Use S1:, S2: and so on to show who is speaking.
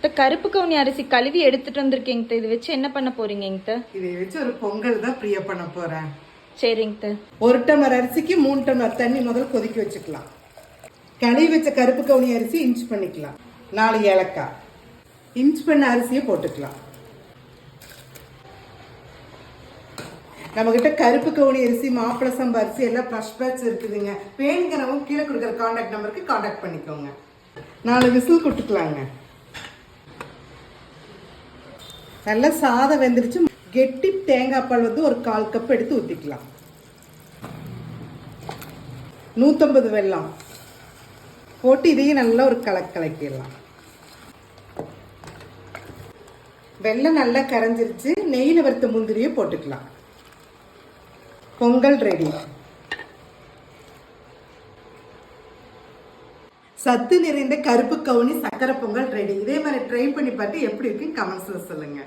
S1: கருப்பு கவுனி அரிசி கழுவி எடுத்துட்டு வந்திருக்கேங்க. இது வச்சு என்ன பண்ண போறீங்க?
S2: இதை வச்சு ஒரு பொங்கல் தான் பிரியா பண்ண போறேன்.
S1: சரிங்க.
S2: 1 டம்ளர் அரிசிக்கு 3 டம்ளர் தண்ணி முதல் கொதிக்க வச்சுக்கலாம். கழுவி வச்ச கருப்பு கவுனி அரிசி இன்ச் பண்ணிக்கலாம். 4 ஏலக்காய் இன்ச் பண்ண அரிசியை போட்டுக்கலாம். நம்ம கிட்ட கருப்பு கவுனி அரிசி, மாப்பிள சம்பா அரிசி எல்லாம் ஃப்ரெஷ் பேட்ச் இருக்குதுங்க. வேணுங்கிறவங்க கீழே கொடுக்குற கான்டாக்ட் நம்பருக்கு கான்டாக்ட் பண்ணிக்கோங்க. 4 விசில் கொடுத்துக்கலாங்க. நல்லா சாதம் வெந்துருச்சு. கெட்டி தேங்காய் பால் வந்து ஒரு 1/4 கப் எடுத்து ஊற்றிக்கலாம். 150 வெல்லம் போட்டு இதையும் நல்லா ஒரு கலக்கிடலாம். வெல்லம் நல்லா கரைஞ்சிருச்சு. நெய்யில் வறுத்த முந்திரியை போட்டுக்கலாம். பொங்கல் ரெடி. சத்து நிறைந்த கருப்பு கவுனி சக்கரை பொங்கல் ரெடி. இதே மாதிரி ட்ரை பண்ணி பார்த்து எப்படி இருக்குன்னு கமெண்ட்ஸ்ல சொல்லுங்க.